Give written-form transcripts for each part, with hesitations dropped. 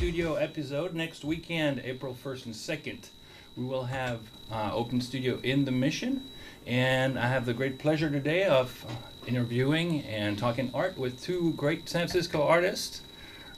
Studio episode. Next weekend, April 1st and 2nd, we will have Open Studio in the Mission. And I have the great pleasure today of interviewing and talking art with two great San Francisco artists.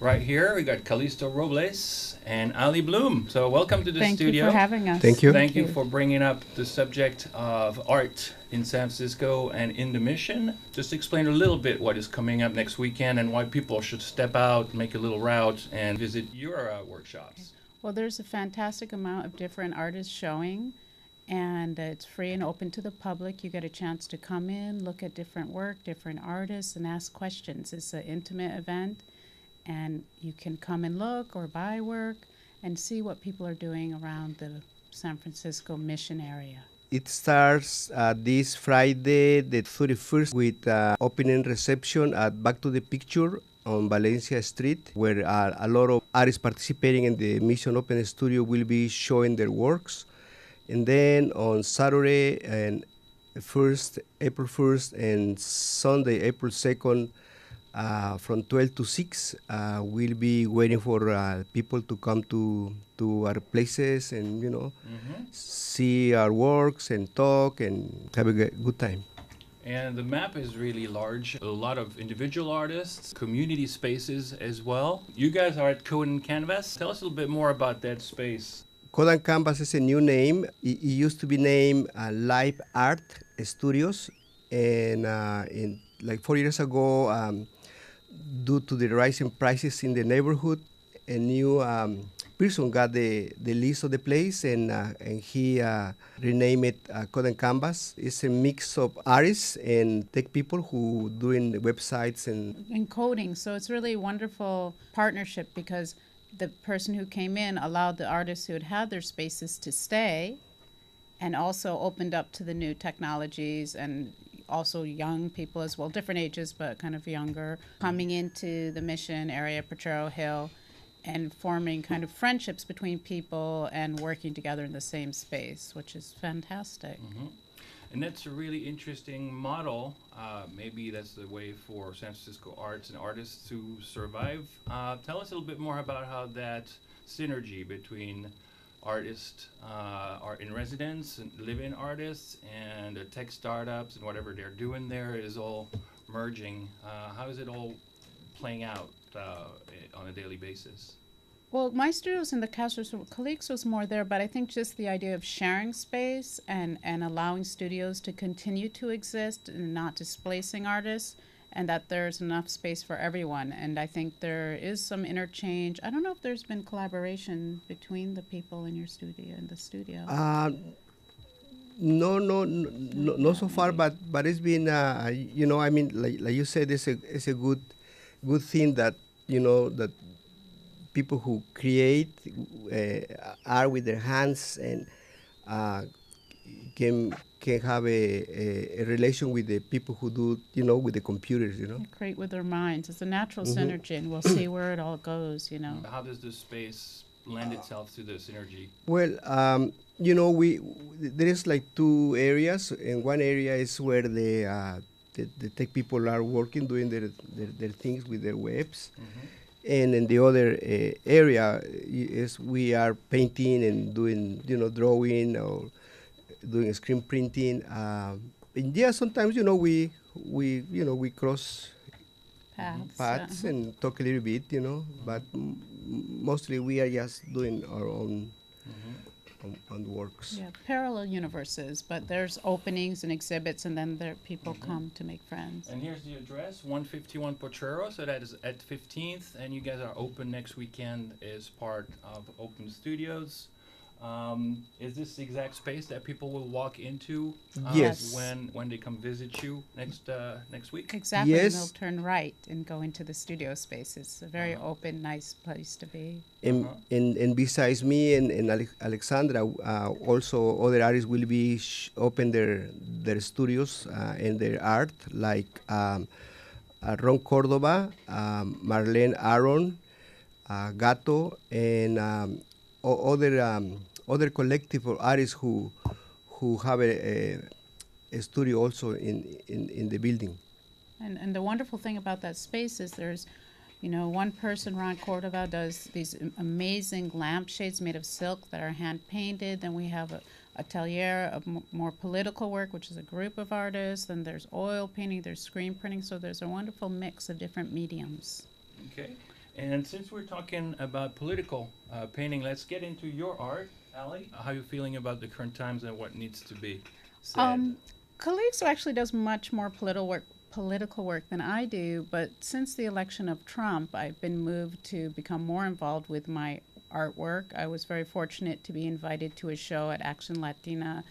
Right here, we got Calixto Robles and Ali Blum. So welcome to the studio. Thank you for having us. Thank you. Thank you for bringing up the subject of art in San Francisco and in the Mission. Just explain a little bit what is coming up next weekend and why people should step out, make a little route, and visit your workshops. Well, there's a fantastic amount of different artists showing, and it's free and open to the public. You get a chance to come in, look at different work, different artists, and ask questions. It's an intimate event, and you can come and look or buy work and see what people are doing around the San Francisco Mission area. It starts this Friday, the 31st, with opening reception at Back to the Picture on Valencia Street, where a lot of artists participating in the Mission Open Studio will be showing their works. And then on Saturday, and April 1st, and Sunday, April 2nd, from 12 to 6, we'll be waiting for people to come to our places and, see our works and talk and have a good time. And the map is really large. A lot of individual artists, community spaces as well. You guys are at Code and Canvas. Tell us a little bit more about that space. Code and Canvas is a new name. It used to be named Live Art Studios. And in 4 years ago, due to the rising prices in the neighborhood, a new person got the lease of the place, and he renamed it Code and Canvas. It's a mix of artists and tech people who doing websites and coding. So it's really a wonderful partnership because the person who came in allowed the artists who had had their spaces to stay, and also opened up to the new technologies and also young people as well, different ages, but kind of younger, coming into the Mission area, Potrero Hill, and forming kind of friendships between people and working together in the same space, which is fantastic. Mm-hmm. And that's a really interesting model. Maybe that's the way for San Francisco arts and artists to survive. Tell us a little bit more about how that synergy between artists, art in residence, and live-in artists, and tech startups, and whatever they're doing there is all merging. How is it all playing out on a daily basis? Well, my studio's in the Castro, so Calixto's more there, but I think just the idea of sharing space and allowing studios to continue to exist and not displacing artists, and that there's enough space for everyone. And I think there is some interchange. I don't know if there's been collaboration between the people in your studio and the studio. No, so far. But it's been, like you said, it's a good thing that that people who create art with their hands and can have a relation with the people who do, with the computers, Create with their minds. It's a natural synergy, and we'll see where it all goes, How does this space lend itself to the synergy? Well, there is like two areas, and one area is where the tech people are working, doing their things with their webs. And in the other area is we are painting and doing, drawing or doing screen printing. And sometimes, we cross paths and talk a little bit, but mostly we are just doing our own on works. Yeah, parallel universes, but there's openings and exhibits, and then there people come to make friends. And here's the address, 151 Potrero, so that is at 15th, and you guys are open next weekend as part of Open Studios. Is this the exact space that people will walk into yes. when they come visit you next week? Exactly, yes. And they'll turn right and go into the studio space. It's a very open, nice place to be. And besides me and Alexandra, also other artists will be open their studios and their art, like Ron Cordova, Marlene Aaron, Gato, and other collective of artists who have a studio also in the building. And the wonderful thing about that space is there's You know, one person, Ron Cordova, does these amazing lampshades made of silk that are hand painted. Then we have a atelier of more political work, which is a group of artists. Then there's oil painting, there's screen printing. So there's a wonderful mix of different mediums. Okay. And since we're talking about political painting, let's get into your art, Ali. How are you feeling about the current times and what needs to be said? Calixto actually does much more political work than I do, but since the election of Trump, I've been moved to become more involved with my artwork. I was very fortunate to be invited to a show at Action Latina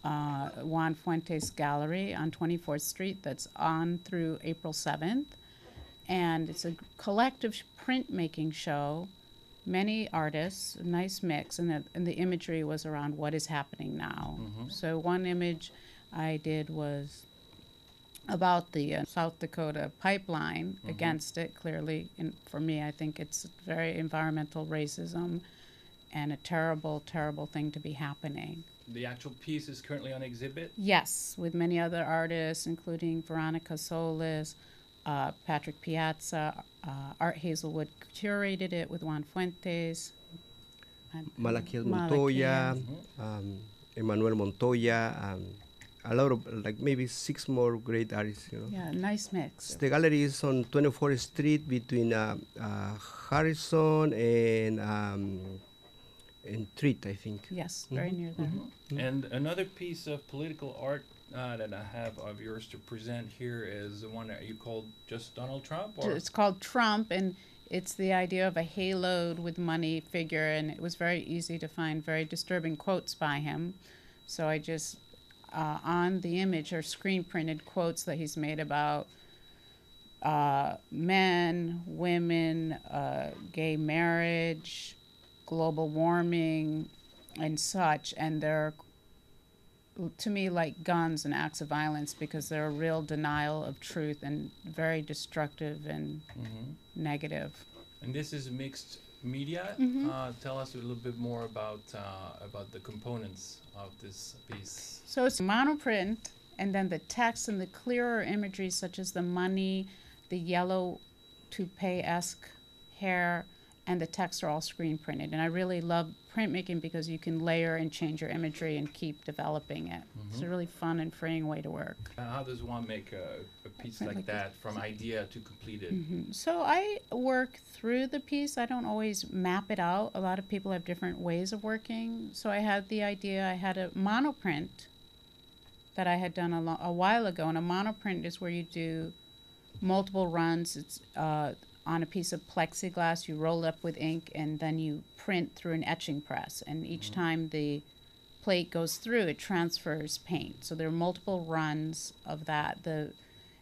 Juan Fuentes Gallery on 24th Street that's on through April 7th. And it's a collective printmaking show, many artists, a nice mix, and the imagery was around what is happening now. Mm-hmm. So one image I did was about the South Dakota pipeline, Mm-hmm. against it, clearly. And for me, I think it's very environmental racism and a terrible, terrible thing to be happening. The actual piece is currently on exhibit. Yes, with many other artists, including Veronica Solis, Patrick Piazza, Art Hazelwood curated it with Juan Fuentes. Malaquias Montoya, Emmanuel Montoya, a lot of, like maybe 6 more great artists, you know. Yeah, nice mix. The gallery is on 24th Street between Harrison and Treat, I think. Yes, very near there. Mm-hmm. And another piece of political art that I have of yours to present here is the one that you called just Donald Trump? Or? It's called Trump, and it's the idea of a haloed with money figure, and it was very easy to find very disturbing quotes by him. So I just, on the image are screen printed quotes that he's made about men, women, gay marriage, global warming, and such, and they're, to me, like guns and acts of violence, because they're a real denial of truth and very destructive and negative. And this is mixed media. Tell us a little bit more about the components of this piece. So it's monoprint, and then the text and the clearer imagery, such as the money, the yellow toupee-esque hair, and the text are all screen printed. And I really love printmaking because you can layer and change your imagery and keep developing it. It's a really fun and freeing way to work. How does one make a piece print like like that from idea to completed? So I work through the piece. I don't always map it out. A lot of people have different ways of working. So I had the idea, I had a monoprint that I had done a while ago. And a monoprint is where you do multiple runs. It's on a piece of plexiglass, you roll it up with ink, and then you print through an etching press. And each time the plate goes through, it transfers paint. So there are multiple runs of that.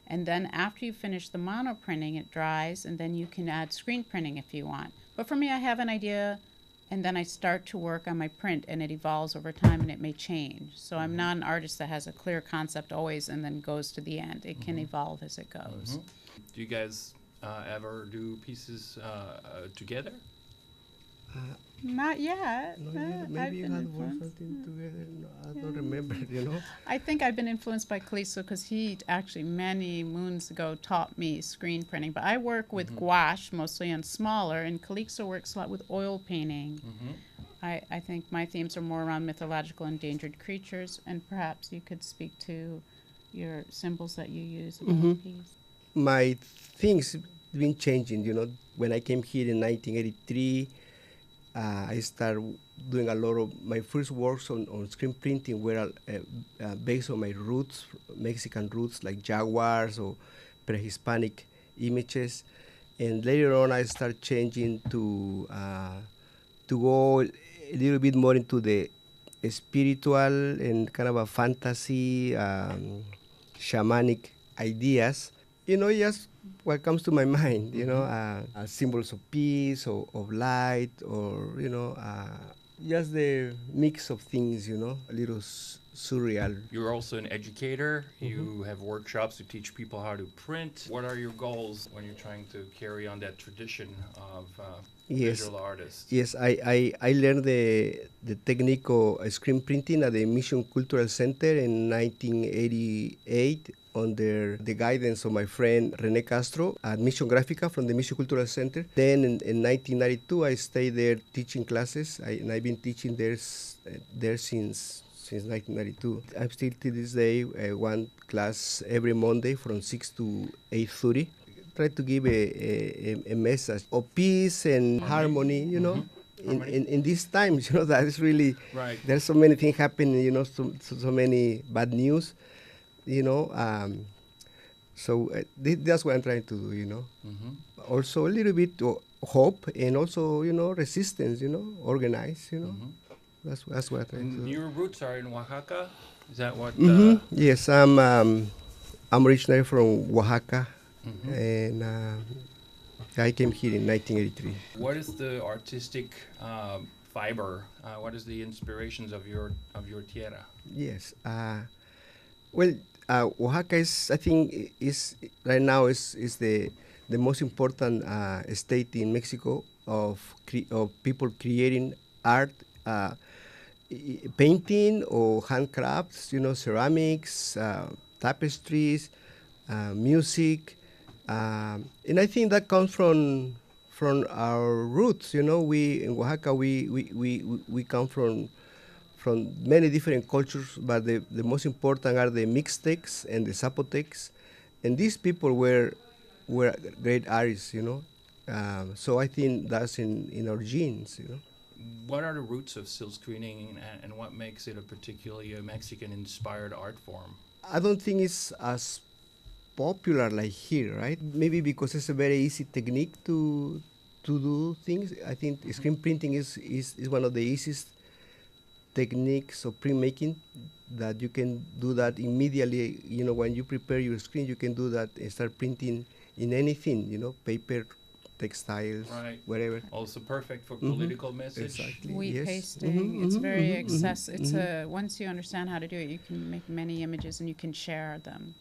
And then after you finish the mono printing, it dries, and then you can add screen printing if you want. But for me, I have an idea, and then I start to work on my print, and it evolves over time, and it may change. So I'm not an artist that has a clear concept always and then goes to the end. It can evolve as it goes. Do you guys ever do pieces together? Not yet. No, I've maybe you been had worked influenced. something together. No, I don't remember, you know. I think I've been influenced by Calixto because he actually many moons ago taught me screen printing. But I work with gouache mostly and smaller, and Calixto works a lot with oil painting. I think my themes are more around mythological endangered creatures, and perhaps you could speak to your symbols that you use in the piece. My things been changing, you know. When I came here in 1983, I started doing a lot of my first works on screen printing were based on my roots, Mexican roots, like jaguars or pre-Hispanic images. And later on, I started changing to go a little bit more into the spiritual and kind of a fantasy, shamanic ideas. You know, just what comes to my mind, you know, symbols of peace or of light, or, you know, just the mix of things, you know, a little surreal. You're also an educator. You have workshops to teach people how to print. What are your goals when you're trying to carry on that tradition of visual artists? Yes, I learned the technique of screen printing at the Mission Cultural Center in 1988 under the guidance of my friend Rene Castro at Mission Gráfica from the Mission Cultural Center. Then in 1992, I stayed there teaching classes, and I've been teaching there since 1992. I'm still to this day one class every Monday from 6 to 8:30. Try to give a message of peace and harmony, you know. In these times, you know, that is really, Right. there's so many things happening, you know, so many bad news, you know. That's what I'm trying to do, you know. Also a little bit of hope and also, you know, resistance, you know, organize, you know. That's what I'm trying to do. Your roots are in Oaxaca? Is that what? Yes, I'm originally from Oaxaca, and I came here in 1983. What is the artistic fiber? What is the inspirations of your tierra? Yes. Oaxaca is, I think, is right now is the most important state in Mexico of people creating art, painting or handcrafts, you know, ceramics, tapestries, music, and I think that comes from our roots. You know, we in Oaxaca we come from many different cultures, but the most important are the Mixtecs and the Zapotecs, and these people were great artists. You know, so I think that's in our genes. You know. What are the roots of silk screening, and what makes it a particularly Mexican-inspired art form? I don't think it's as popular like here, right? Maybe because it's a very easy technique to do things. I think screen printing is one of the easiest techniques of printmaking, that you can do that immediately. You know, when you prepare your screen, you can do that and start printing in anything, you know, paper, textiles, Right. whatever. Also perfect for political message. Exactly. Wheat Yes. pasting. It's very accessible. It's once you understand how to do it, you can make many images and you can share them.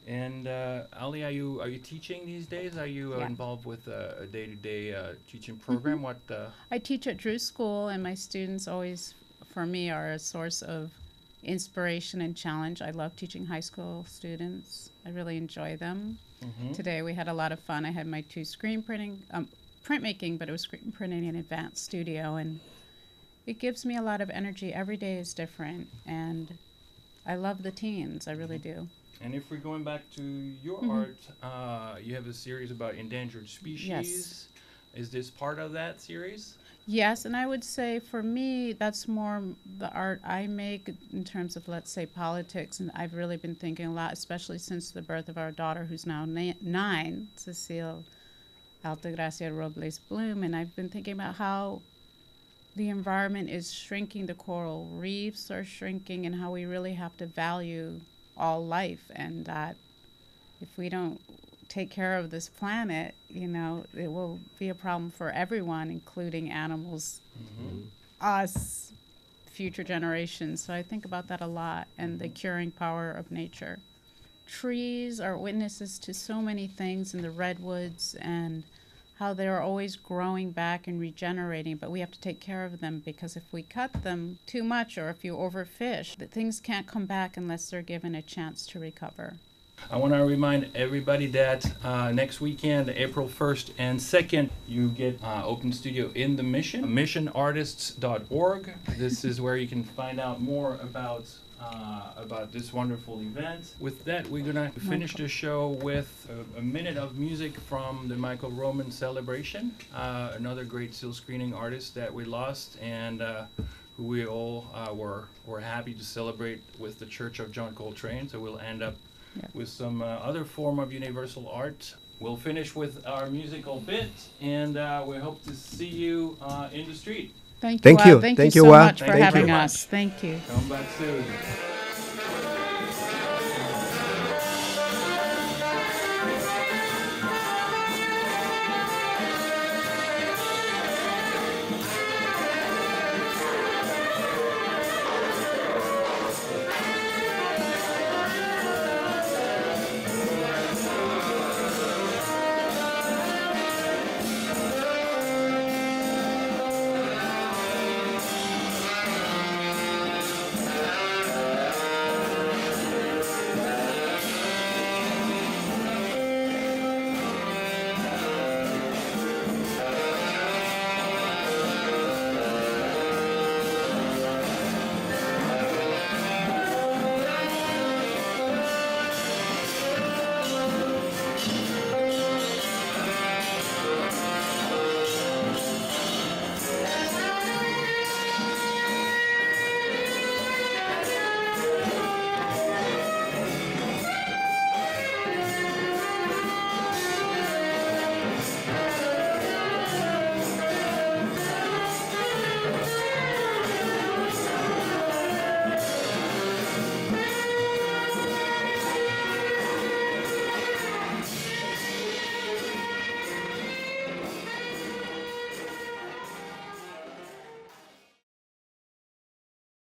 And Ali, are you teaching these days? Are you Yeah. involved with a day-to-day teaching program? What? I teach at Drew School, and my students always, for me, are a source of inspiration and challenge. I love teaching high school students. I really enjoy them. Today we had a lot of fun. I had my two printmaking, but it was screen printing in Advanced Studio, and it gives me a lot of energy. Every day is different, and I love the teens. I really do. And if we're going back to your art, you have a series about endangered species. Yes. Is this part of that series? Yes, and I would say for me, that's more the art I make in terms of, let's say, politics. And I've really been thinking a lot, especially since the birth of our daughter, who's now 9, Cecile Altagracia Robles Blum. And I've been thinking about how the environment is shrinking, the coral reefs are shrinking, and how we really have to value all life, and that if we don't take care of this planet, you know, it will be a problem for everyone, including animals, us, future generations. So I think about that a lot, and the curing power of nature. Trees are witnesses to so many things in the redwoods, and how they're always growing back and regenerating, but we have to take care of them, because if we cut them too much or if you overfish, the things can't come back unless they're given a chance to recover. I want to remind everybody that next weekend, April 1st and 2nd, you get Open Studio in the Mission, missionartists.org. This is where you can find out more about this wonderful event. With that, we're going to finish the show with a minute of music from the Michael Roman celebration, another great silk screening artist that we lost, and who we all were happy to celebrate with the Church of John Coltrane. So we'll end up with some other form of universal art. We'll finish with our musical bit, and we hope to see you in the street. Thank you. Thank you so much for Thank you having much. us. Thank you. Come back soon.